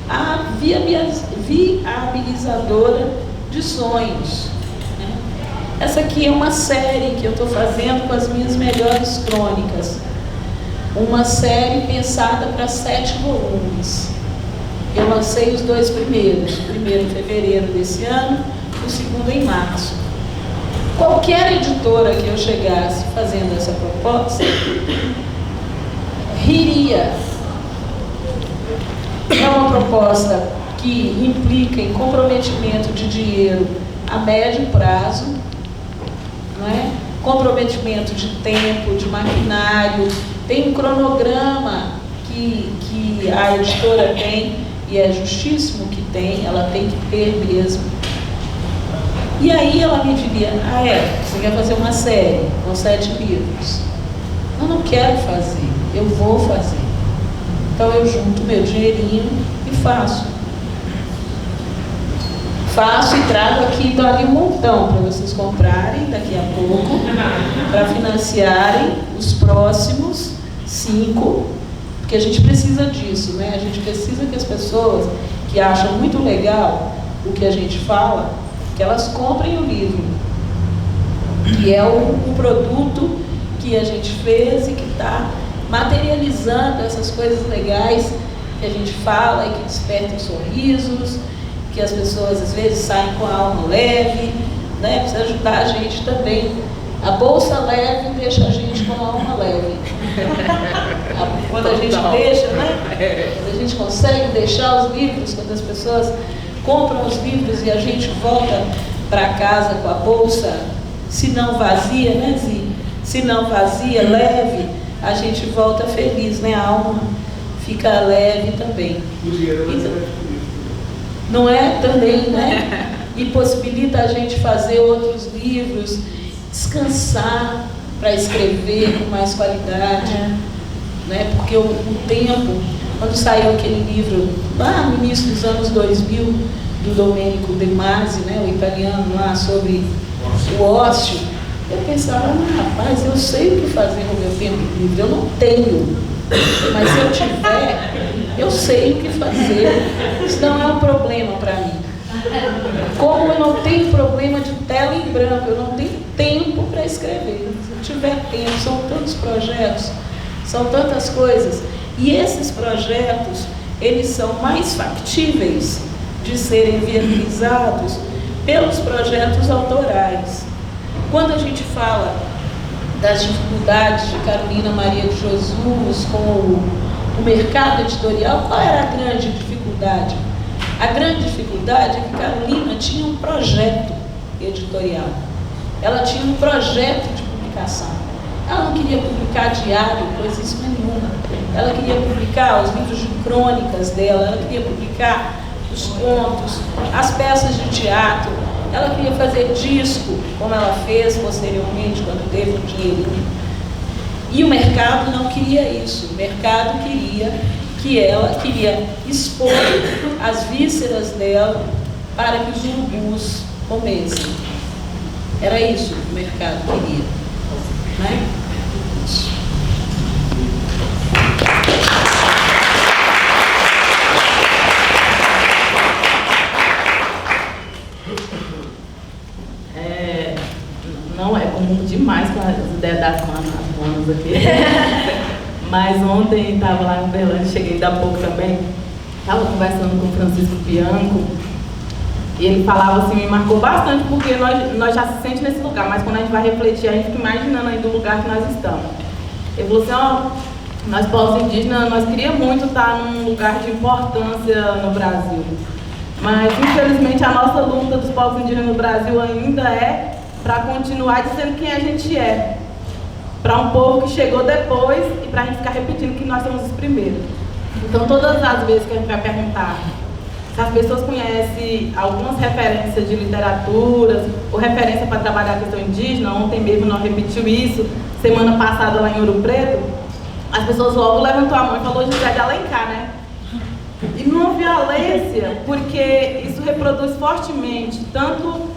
a viabilizadora de sonhos. Né? Essa aqui é uma série que eu estou fazendo com as minhas melhores crônicas. Uma série pensada para 7 volumes. Eu lancei os 2 primeiros, o primeiro em fevereiro desse ano, o segundo em março. Qualquer editora que eu chegasse fazendo essa proposta, riria. É uma proposta que implica em comprometimento de dinheiro a médio prazo, não é? Comprometimento de tempo, de maquinário, tem um cronograma que a editora tem, e é justíssimo que tem, ela tem que ter mesmo. E aí ela me diria, você quer fazer uma série com 7 livros? Eu não quero fazer, eu vou fazer. Então eu junto meu dinheirinho e faço. Faço e trago aqui, dou ali um montão para vocês comprarem daqui a pouco, para financiarem os próximos 5, porque a gente precisa disso, né? A gente precisa que as pessoas que acham muito legal o que a gente fala, que elas comprem o livro, que é um produto que a gente fez e que está materializando essas coisas legais que a gente fala e que despertam sorrisos, que as pessoas às vezes saem com a alma leve, né? Precisa ajudar a gente também. A bolsa leve deixa a gente com a alma leve. Quando a gente deixa, né? Quando a gente consegue deixar os livros, quando as pessoas compram os livros e a gente volta para casa com a bolsa, se não vazia, né, Zi? Se não vazia, leve, a gente volta feliz, né? A alma fica leve também. O dinheiro não é também, né? E possibilita a gente fazer outros livros, descansar para escrever com mais qualidade, né? Porque o tempo, quando saiu aquele livro lá no início dos anos 2000 do Domenico De Masi, né? O italiano lá, sobre o ócio, eu pensava, rapaz, eu sei o que fazer no meu tempo livre, eu não tenho, mas se eu tiver, eu sei o que fazer. Isso não é um problema para mim. Como eu não tenho problema de tela em branco, eu não tenho tempo para escrever. Se eu tiver tempo, são tantos projetos, são tantas coisas. E esses projetos, eles são mais factíveis de serem viabilizados pelos projetos autorais. Quando a gente fala das dificuldades de Carolina Maria de Jesus com o mercado editorial, qual era a grande dificuldade? A grande dificuldade é que Carolina tinha um projeto editorial. Ela tinha um projeto de publicação. Ela não queria publicar diário, coisíssima nenhuma. Ela queria publicar os livros de crônicas dela, ela queria publicar os contos, as peças de teatro. Ela queria fazer disco, como ela fez posteriormente, quando teve um dinheirinho. E o mercado não queria isso. O mercado queria expor as vísceras dela para que os urubus comessem. Era isso que o mercado queria. Né? comuno demais com as ideias das manas aqui. Mas ontem estava lá em Uberlândia, cheguei ainda há pouco também, estava conversando com o Francisco Bianco, e ele falava assim, me marcou bastante, porque nós já se sente nesse lugar, mas quando a gente vai refletir, a gente fica imaginando ainda o lugar que nós estamos. Ele falou assim, ó, nós povos indígenas, nós queríamos muito estar num lugar de importância no Brasil. Mas, infelizmente, a nossa luta dos povos indígenas no Brasil ainda é para continuar dizendo quem a gente é. Para um povo que chegou depois e para a gente ficar repetindo que nós somos os primeiros. Então, todas as vezes que a gente vai perguntar se as pessoas conhecem algumas referências de literaturas ou referência para trabalhar a questão indígena, ontem mesmo nós repetiu isso, semana passada lá em Ouro Preto, as pessoas logo levantou a mão e falou José de Alencar, né? E numa violência, porque isso reproduz fortemente tanto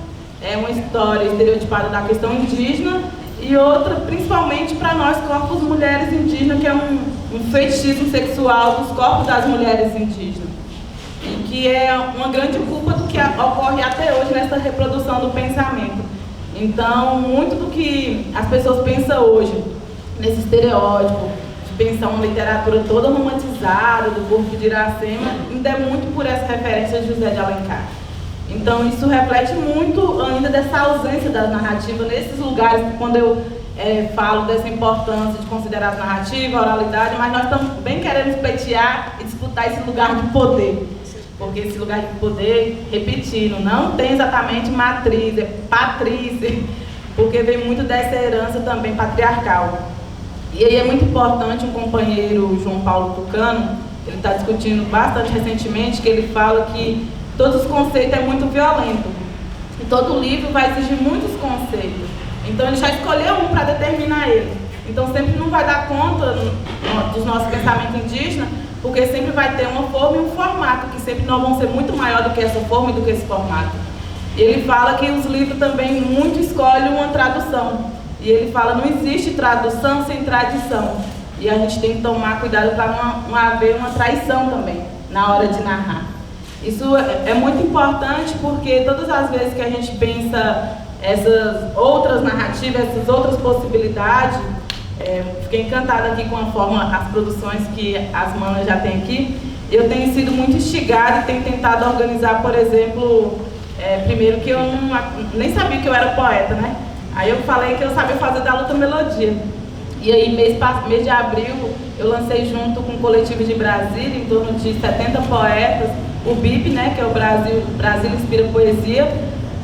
uma história estereotipada da questão indígena e outra, principalmente para nós, corpos mulheres indígenas, que é um fetichismo sexual dos corpos das mulheres indígenas. E que é uma grande culpa do que ocorre até hoje nessa reprodução do pensamento. Então, muito do que as pessoas pensam hoje, nesse estereótipo, de pensar uma literatura toda romantizada, do corpo de Iracema, ainda é muito por essa referência de José de Alencar. Então, isso reflete muito ainda dessa ausência da narrativa nesses lugares, quando eu falo dessa importância de considerar a narrativa, a oralidade, mas nós estamos bem querendo pleitear e disputar esse lugar de poder. Porque esse lugar de poder, repetindo, não tem exatamente matriz, é patrícia, porque vem muito dessa herança também patriarcal. E aí é muito importante um companheiro, João Paulo Tucano, ele está discutindo bastante recentemente, que ele fala que todos os conceitos é muito violento. E todo livro vai exigir muitos conceitos. Então ele já escolheu um para determinar ele. Então sempre não vai dar conta dos nossos pensamentos indígenas, porque sempre vai ter uma forma e um formato, que sempre nós vamos ser muito maior do que essa forma e do que esse formato. E ele fala que os livros também muito escolhem uma tradução. E ele fala, não existe tradução sem tradição. E a gente tem que tomar cuidado para não haver uma traição também, na hora de narrar. Isso é muito importante porque todas as vezes que a gente pensa essas outras narrativas, essas outras possibilidades, fiquei encantada aqui com a forma, as produções que as manas já têm aqui. Eu tenho sido muito instigada e tenho tentado organizar, por exemplo, primeiro que eu nem sabia que eu era poeta, né? Aí eu falei que eu sabia fazer da luta melodia. E aí, mês de abril, eu lancei junto com o coletivo de Brasília, em torno de 70 poetas, o BIP, né, que é o Brasil Inspira Poesia,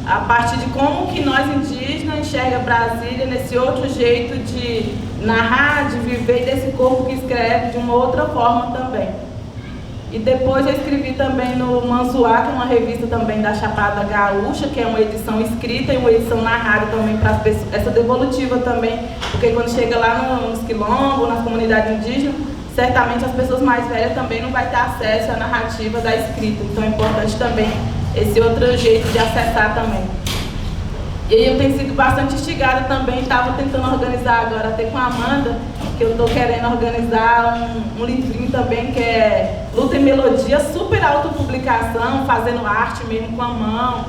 a partir de como que nós indígenas enxerga Brasília nesse outro jeito de narrar, de viver, e desse corpo que escreve de uma outra forma também. E depois eu escrevi também no Manzuá, que é uma revista também da Chapada Gaúcha, que é uma edição escrita e uma edição narrada também para as pessoas, essa devolutiva também, porque quando chega lá nos quilombos, nas comunidades indígenas, certamente as pessoas mais velhas também não vão ter acesso à narrativa da escrita. Então é importante também esse outro jeito de acessar também. E aí eu tenho sido bastante instigada também, estava tentando organizar agora até com a Amanda, que eu estou querendo organizar um livrinho também que é Luta e Melodia, super autopublicação, fazendo arte mesmo com a mão.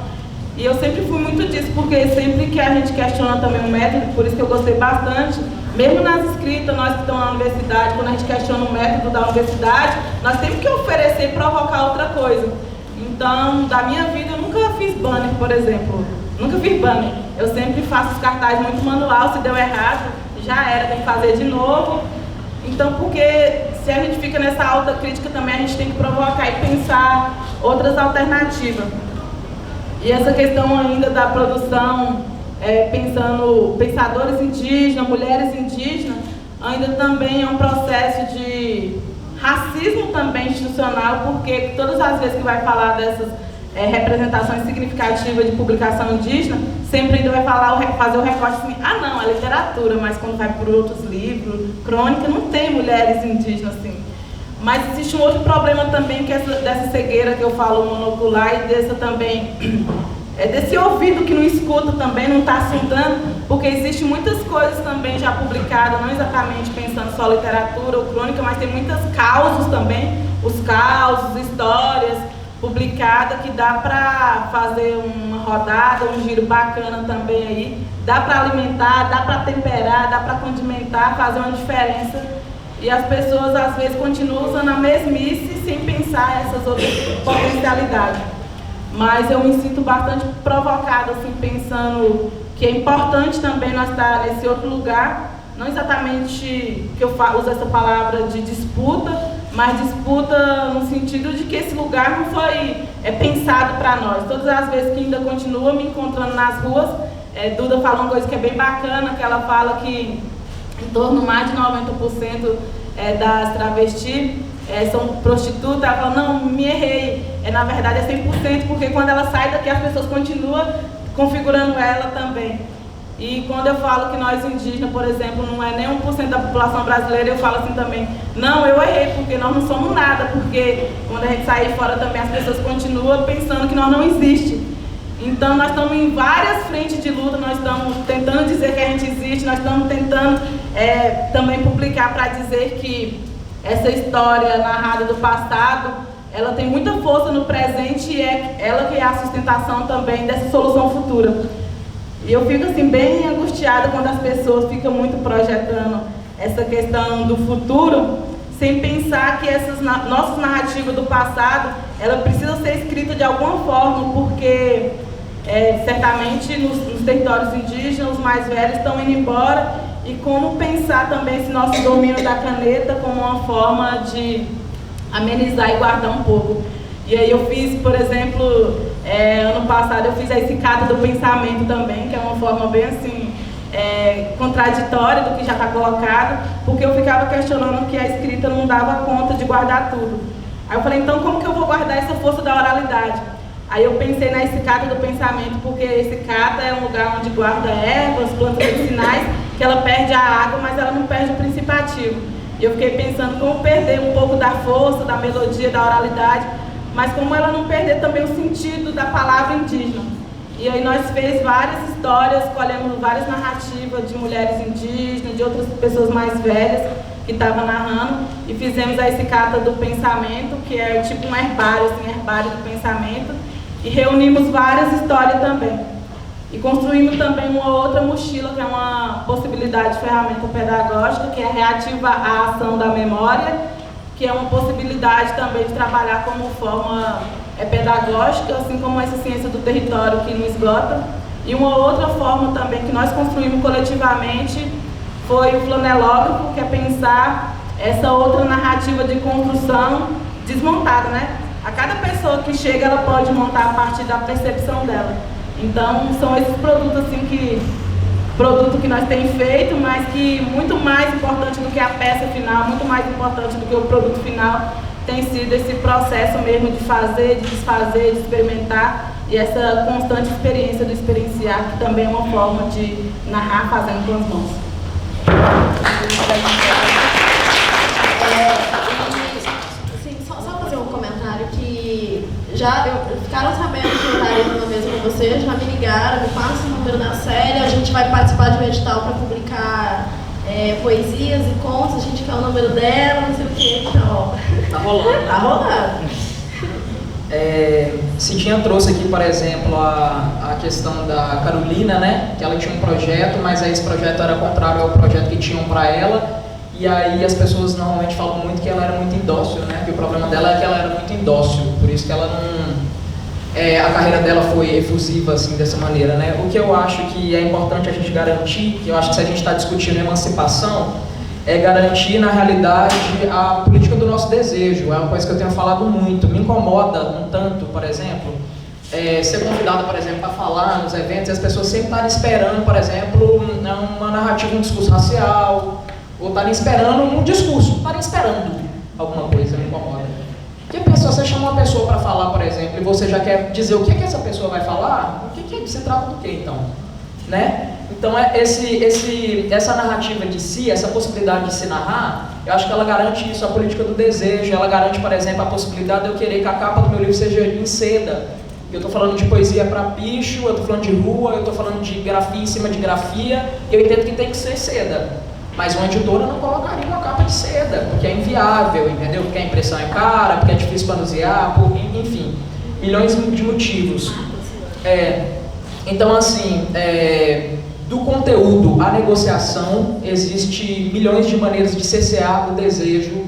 E eu sempre fui muito disso, porque sempre que a gente questiona também o método, por isso que eu gostei bastante, mesmo nas escritas, nós que estamos na universidade, quando a gente questiona o método da universidade, nós temos que oferecer e provocar outra coisa. Então, da minha vida, eu nunca fiz banner, por exemplo. Nunca fiz banner. Eu sempre faço os cartazes muito manual, se deu errado, já era, tem que fazer de novo. Então, porque se a gente fica nessa autocrítica também, a gente tem que provocar e pensar outras alternativas. E essa questão ainda da produção, pensando pensadores indígenas, mulheres indígenas, ainda também é um processo de racismo também institucional, porque todas as vezes que vai falar dessas representações significativas de publicação indígena, sempre ainda vai fazer o recorte assim, ah não, é literatura, mas quando vai por outros livros, crônica, não tem mulheres indígenas assim. Mas existe um outro problema também, que é dessa cegueira que eu falo monocular e dessa também, desse ouvido que não escuta também, não está sondando, porque existem muitas coisas também já publicadas, não exatamente pensando só literatura ou crônica, mas tem muitas causas também, os causos, histórias, publicada que dá para fazer uma rodada, um giro bacana também aí, dá para alimentar, dá para temperar, dá para condimentar, fazer uma diferença. E as pessoas às vezes continuam usando a mesmice sem pensar essas outras potencialidades. Mas eu me sinto bastante provocada, assim, pensando que é importante também nós estar nesse outro lugar, não exatamente que eu uso essa palavra de disputa, mas disputa no sentido de que esse lugar não foi pensado para nós. Todas as vezes que ainda continua me encontrando nas ruas, Duda fala uma coisa que é bem bacana, que ela fala que em torno mais de 90% das travestis são prostitutas. Ela fala, não, me errei, na verdade é 100%, porque quando ela sai daqui as pessoas continuam configurando ela também. E quando eu falo que nós indígenas, por exemplo, não é nem 1% da população brasileira, eu falo assim também, não, eu errei, porque nós não somos nada, porque quando a gente sair fora também as pessoas continuam pensando que nós não existimos. Então nós estamos em várias frentes de luta, nós estamos tentando dizer que a gente existe, nós estamos tentando também publicar para dizer que essa história narrada do passado, ela tem muita força no presente e é ela que é a sustentação também dessa solução futura. E eu fico assim bem angustiada quando as pessoas ficam muito projetando essa questão do futuro, sem pensar que essas nossas narrativas do passado, ela precisa ser escrita de alguma forma, porque certamente nos territórios indígenas, os mais velhos estão indo embora, e como pensar também esse nosso domínio da caneta como uma forma de amenizar e guardar um pouco. E aí eu fiz, por exemplo, ano passado eu fiz a Cicata do Pensamento também, que é uma forma bem assim, contraditória do que já está colocado, porque eu ficava questionando que a escrita não dava conta de guardar tudo. Aí eu falei, então como que eu vou guardar essa força da oralidade? Aí eu pensei na Cicata do Pensamento, porque a Cicata é um lugar onde guarda ervas, plantas medicinais, que ela perde a água, mas ela não perde o princípio ativo. E eu fiquei pensando como perder um pouco da força, da melodia, da oralidade, mas como ela não perder também o sentido da palavra indígena. E aí nós fez várias histórias, colhemos várias narrativas de mulheres indígenas, de outras pessoas mais velhas que estavam narrando, e fizemos a Cicata do Pensamento, que é tipo um herbário, assim, herbário do pensamento, e reunimos várias histórias também. E construímos também uma outra mochila, que é uma possibilidade de ferramenta pedagógica, que é reativa à ação da memória, que é uma possibilidade também de trabalhar como forma pedagógica, assim como essa ciência do território que não esgota. E uma outra forma também que nós construímos coletivamente foi o flanelógrafo, que é pensar essa outra narrativa de construção desmontada, né? A cada pessoa que chega, ela pode montar a partir da percepção dela. Então, são esses produtos assim produto que nós temos feito, mas que muito mais importante do que a peça final, muito mais importante do que o produto final, tem sido esse processo mesmo de fazer, de desfazer, de experimentar, e essa constante experiência do experienciar, que também é uma forma de narrar fazendo com as mãos. Só fazer um comentário que ficaram sabendo que eu estaria numa mesa com você, já me ligaram, me passa o número da série, a gente vai participar de um edital para publicar poesias e contos, a gente quer o número dela, não sei o que, então. Tá rolando. Tá rolando. Cidinha trouxe aqui, por exemplo, a questão da Carolina, né? Que ela tinha um projeto, mas aí esse projeto era contrário ao projeto que tinham para ela. E aí as pessoas normalmente falam muito que ela era muito indócil, né? Que o problema dela é que ela era muito indócil, por isso que ela não... a carreira dela foi efusiva, assim, dessa maneira, né? O que eu acho que é importante a gente garantir, que eu acho que se a gente está discutindo emancipação, é garantir, na realidade, a política do nosso desejo. É uma coisa que eu tenho falado muito. Me incomoda um tanto, por exemplo, ser convidada, por exemplo, para falar nos eventos, e as pessoas sempre estarem esperando, por exemplo, uma narrativa, um discurso racial, ou estarem esperando um discurso, estarem esperando alguma coisa, me incomoda. Porque você chama uma pessoa para falar, por exemplo, e você já quer dizer o que essa pessoa vai falar, o que se trata do que, então? Né? Então, essa narrativa de si, essa possibilidade de se narrar, eu acho que ela garante isso, a política do desejo, ela garante, por exemplo, a possibilidade de eu querer que a capa do meu livro seja em seda. Eu estou falando de poesia para picho, eu estou falando de rua, eu estou falando de grafia em cima de grafia, e eu entendo que tem que ser seda. Mas uma editora não colocaria uma capa de seda, porque é inviável, entendeu? Porque a impressão é cara, porque é difícil manusear, enfim. milhões de motivos. Então, assim, do conteúdo à negociação, existe milhões de maneiras de cessear o desejo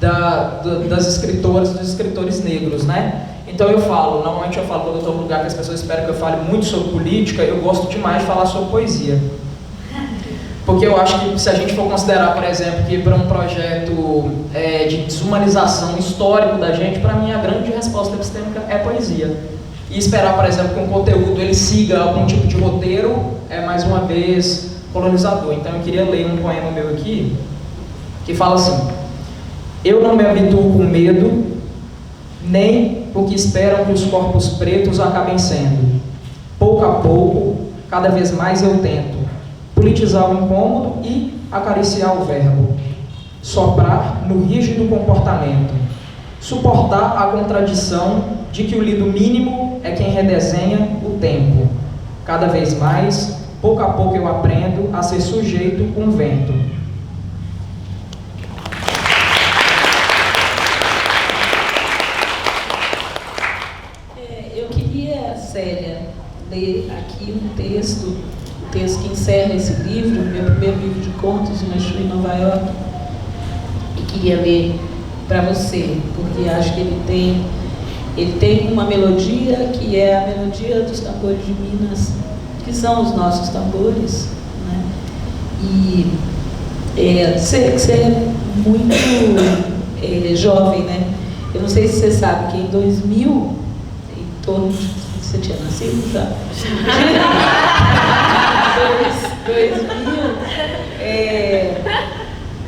das escritoras, dos escritores negros, né? Então normalmente eu falo, quando eu estou num lugar que as pessoas esperam que eu fale muito sobre política, eu gosto demais de falar sobre poesia. Porque eu acho que se a gente for considerar, por exemplo, que para um projeto de desumanização histórico da gente, para mim a grande resposta epistêmica é poesia. E esperar, por exemplo, que um conteúdo ele siga algum tipo de roteiro é, mais uma vez, colonizador. Então eu queria ler um poema meu aqui, que fala assim: eu não me habituo com medo, nem porque esperam que os corpos pretos acabem sendo. Pouco a pouco, cada vez mais eu tento politizar o incômodo e acariciar o verbo, soprar no rígido comportamento, suportar a contradição de que o lido mínimo é quem redesenha o tempo. Cada vez mais, pouco a pouco eu aprendo a ser sujeito com o vento. Eu queria, Célia, ler aqui um texto que encerra esse livro, meu primeiro livro de contos, O Exu em Nova York, e queria ler para você, porque acho que ele tem uma melodia que é a melodia dos tambores de Minas, que são os nossos tambores, né? E você é muito jovem, né? Eu não sei se você sabe que em 2000, em torno de... Você tinha nascido já? 2000,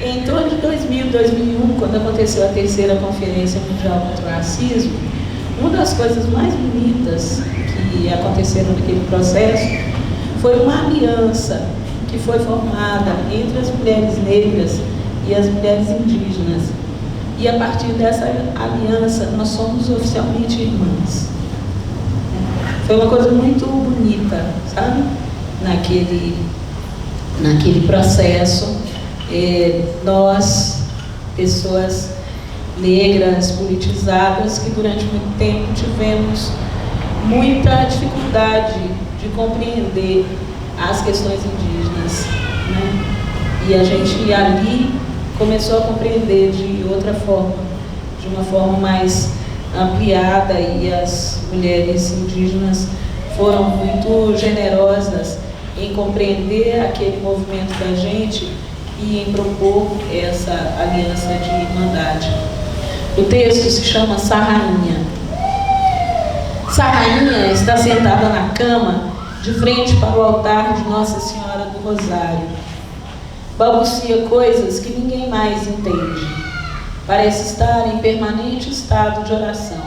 em torno de 2000, 2001, quando aconteceu a terceira Conferência Mundial contra o Racismo, uma das coisas mais bonitas que aconteceram naquele processo foi uma aliança que foi formada entre as mulheres negras e as mulheres indígenas. E a partir dessa aliança, nós somos oficialmente irmãs. Foi uma coisa muito bonita, sabe? Naquele processo, nós, pessoas negras, politizadas, que durante muito tempo tivemos muita dificuldade de compreender as questões indígenas, né? E a gente ali começou a compreender de outra forma, de uma forma mais ampliada, e as mulheres indígenas foram muito generosas em compreender aquele movimento da gente e em propor essa aliança de irmandade. O texto se chama Sarrainha. Sarrainha está sentada na cama, de frente para o altar de Nossa Senhora do Rosário. Balbucia coisas que ninguém mais entende. Parece estar em permanente estado de oração.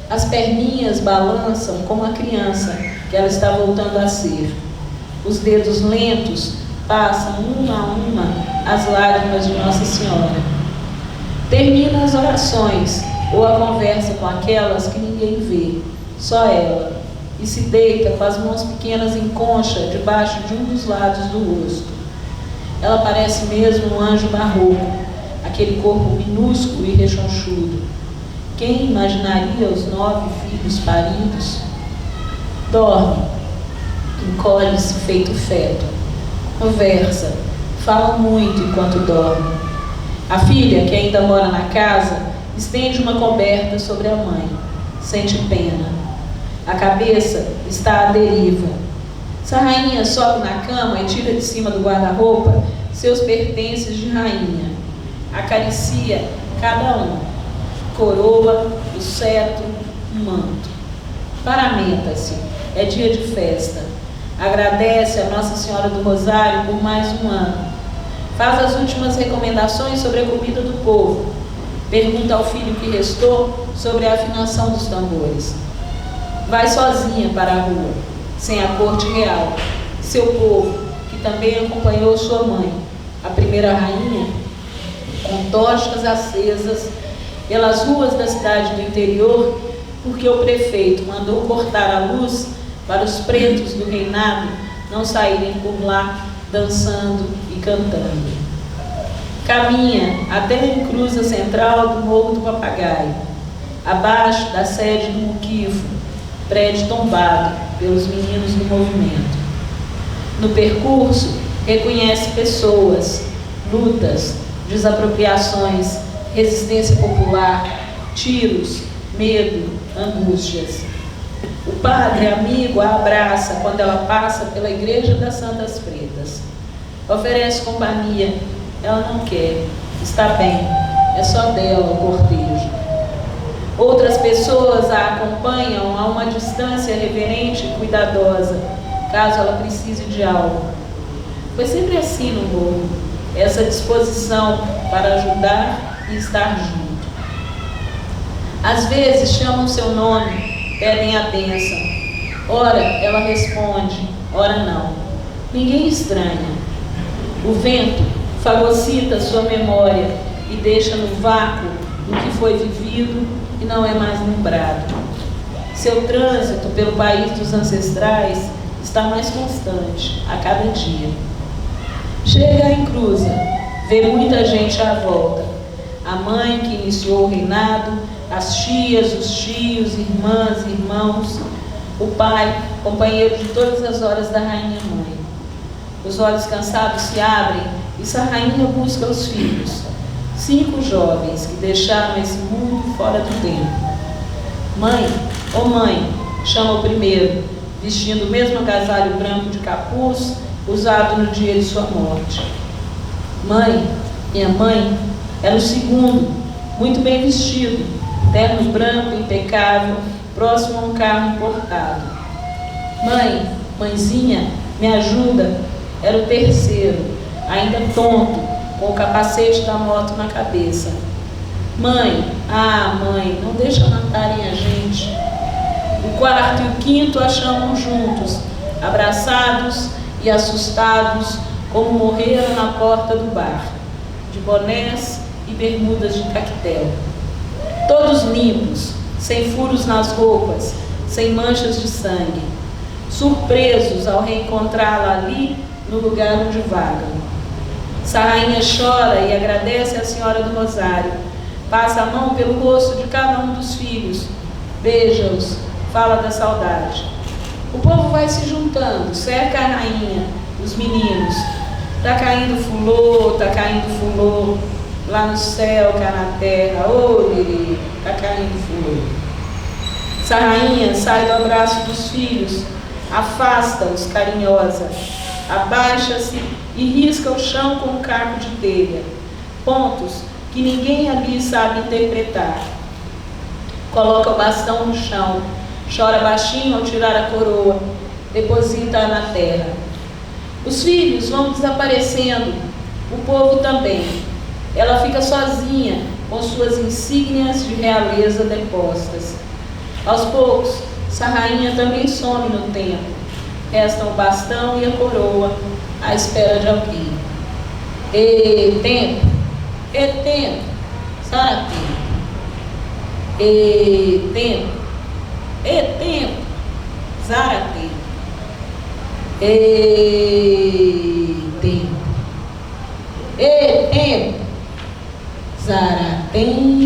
As perninhas balançam como a criança que ela está voltando a ser. Os dedos lentos passam uma a uma as lágrimas de Nossa Senhora. Termina as orações ou a conversa com aquelas que ninguém vê, só ela, e se deita com as mãos pequenas em concha debaixo de um dos lados do rosto. Ela parece mesmo um anjo barroco, aquele corpo minúsculo e rechonchudo. Quem imaginaria os 9 filhos paridos? Dorme, encolhe-se feito feto, conversa, fala muito enquanto dorme. A filha, que ainda mora na casa, estende uma coberta sobre a mãe, sente pena. A cabeça está à deriva. Sarrainha sobe na cama e tira de cima do guarda-roupa seus pertences de rainha. Acaricia cada um: coroa, o cetro, o manto. Paramenta-se, é dia de festa. Agradece a Nossa Senhora do Rosário por mais um ano. Faz as últimas recomendações sobre a comida do povo. Pergunta ao filho que restou sobre a afinação dos tambores. Vai sozinha para a rua, sem a corte real. Seu povo, que também acompanhou sua mãe, a primeira rainha, com tochas acesas pelas ruas da cidade do interior, porque o prefeito mandou cortar a luz para os pretos do reinado não saírem por lá dançando e cantando. Caminha até a encruza central do Morro do Papagaio. abaixo da sede do Muquifo, prédio tombado pelos meninos do movimento. No percurso, reconhece pessoas, lutas, desapropriações, resistência popular, tiros, medo, angústias. O padre amigo a abraça quando ela passa pela igreja das Santas Pretas. Oferece companhia, ela não quer, está bem, é só dela o cortejo. Outras pessoas a acompanham a uma distância reverente e cuidadosa, caso ela precise de algo. Foi sempre assim no morro, essa disposição para ajudar e estar junto. Às vezes chamam seu nome, pedem a bênção. Ora ela responde, ora não. Ninguém estranha. O vento fagocita sua memória e deixa no vácuo do que foi vivido e não é mais lembrado. Seu trânsito pelo país dos ancestrais está mais constante a cada dia. Chega em Cruza, vê muita gente à volta. A mãe que iniciou o reinado, as tias, os tios, irmãs, irmãos, o pai, companheiro de todas as horas da rainha mãe. Os olhos cansados se abrem e a rainha busca os filhos, 5 jovens que deixaram esse mundo fora do tempo. Mãe, ô mãe, chama o primeiro, vestindo o mesmo agasalho branco de capuz usado no dia de sua morte. Mãe, minha mãe, era o segundo, muito bem vestido, terno branco impecável, próximo a um carro importado. Mãe, mãezinha, me ajuda, era o terceiro, ainda tonto, com o capacete da moto na cabeça. Mãe, ah mãe, não deixa matarem a gente. O quarto e o quinto a chamam juntos, abraçados e assustados, como morreram na porta do bar, de bonés e bermudas de tactel. Todos limpos, sem furos nas roupas, sem manchas de sangue, surpresos ao reencontrá-la ali no lugar onde vagam. Rainha chora e agradece à Senhora do Rosário, passa a mão pelo rosto de cada um dos filhos, beija-os, fala da saudade. O povo vai se juntando, cerca a rainha, os meninos. Tá caindo fulô, lá no céu, cá na terra, ô Lili, tá caindo fulô. Essa rainha sai do abraço dos filhos, afasta-os carinhosa, abaixa-se e risca o chão com um caco de telha, pontos que ninguém ali sabe interpretar. Coloca o bastão no chão, chora baixinho ao tirar a coroa, deposita-a na terra. Os filhos vão desaparecendo, o povo também. Ela fica sozinha, com suas insígnias de realeza depostas. Aos poucos, essa rainha também some no tempo. Restam o bastão e a coroa, à espera de alguém. E tempo, Sara tempo. E tempo, Sara tempo. E tempo, Zara tempo.